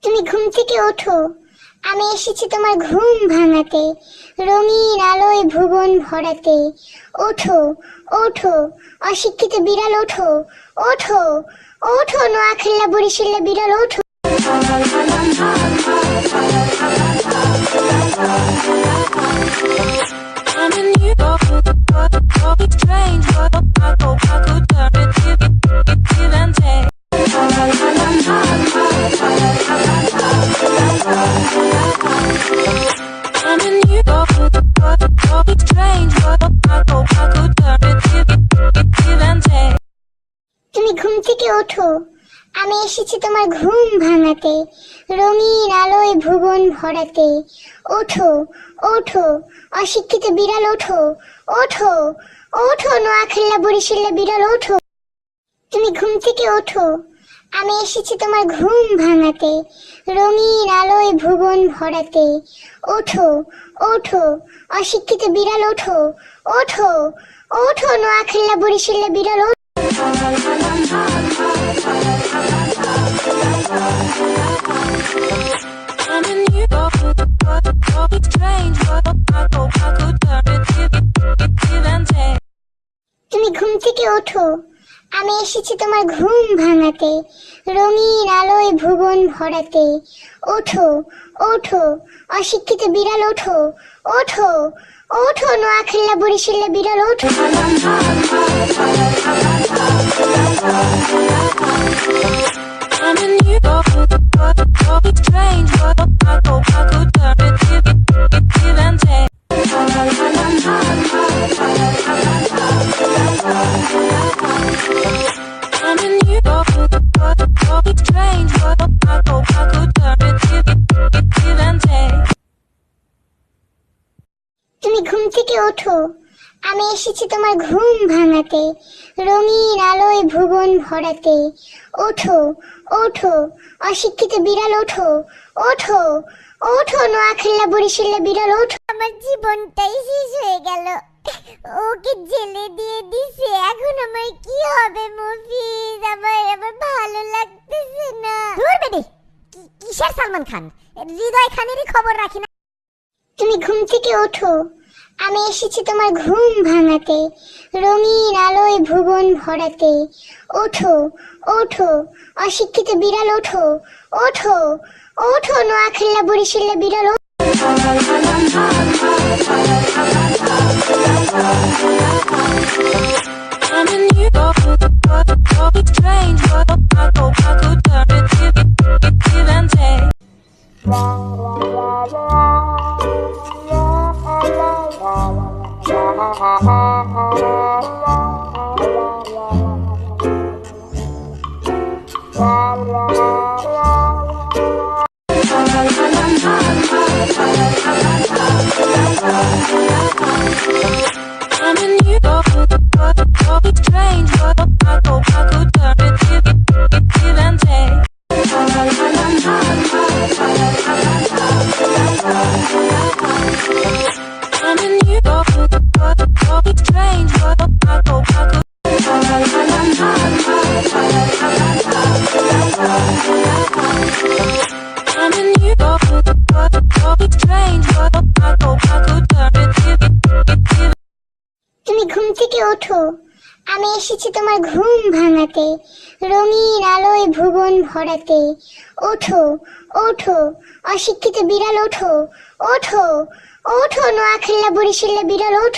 তুমি ঘুম থেকে ওঠো, আমি এসেছি তোমার ঘুম ভাঙাতে, রঙিন আলোয় ভুবন ভরাতে। ওঠো ওঠো অশিক্ষিত বিড়াল ওঠো, ওঠো ওঠো নোয়াখালী বরিশালে বিড়াল ওঠো। তুমি ঘুম থেকে ওঠো, আমি এসেছি তোমার ঘুম ভাঙাতে, রঙিন আলোয় ভুবন ভরাতে। ওঠো ওঠো অশিক্ষিত বিড়াল ওঠো, ওঠো ওঠো নোয়াখালী বরিশালে বিড়াল ওঠো। তুমি ঘুম থেকে ওঠো, আমি এসেছি তোমার ঘুম ভাঙাতে, রঙিন আলোয় ভুবন ভরাতে। ওঠো ওঠো অশিক্ষিত বিড়াল ওঠো, ওঠো ওঠো নোয়াখালী বরিশালে বিড়াল ওঠো। তুমি ঘুম থেকে ওঠো, আমি এসেছি তোমার ঘুম ভাঙাতে, রঙিন আলোয় ভুবন ভরাতে। ওঠো ওঠো অশিক্ষিত বিড়াল ওঠো, ওঠো ওঠো নোয়াখালী বরিশালে বিড়াল ওঠো। তুমি ঘুম থেকে ওঠো, আমি এসেছি তোমার ঘুম ভাঙাতে, রঙিন আলোয় ভুবন ভরাতে। ওঠো ওঠো অশিক্ষিত বিড়াল ওঠো, ওঠো ওঠো নোয়াখালী বরিশালে বিড়াল ওঠো। আমার জীবনটাই শেষ হয়ে গেল, ওকে জেলে দিয়ে দিছে, এখন আমার কি হবে মফিজ? আমার ভালো লাগতেছে না। দূর বেডি, কিসের সালমান খান? হৃদয় খানেরই খবর রাখি না। তুমি ঘুম থেকে ওঠো, আমি এসেছি তোমার ঘুম ভাঙাতে, রঙিন আলোয় ভুবন ভরাতে। ওঠো ওঠো অশিক্ষিত বিড়াল ওঠো, ওঠো ওঠো নোয়াখালী বরিশালে বিড়াল ওঠো। তুমি ঘুম থেকে ওঠো, আমি এসেছি তোমার ঘুম ভাঙাতে, রঙিন আলোয় ভুবন ভরাতে। ওঠো ওঠো অশিক্ষিত বিড়াল ওঠো, ওঠো ওঠো নোয়াখালী বরিশালে বিড়াল ওঠো।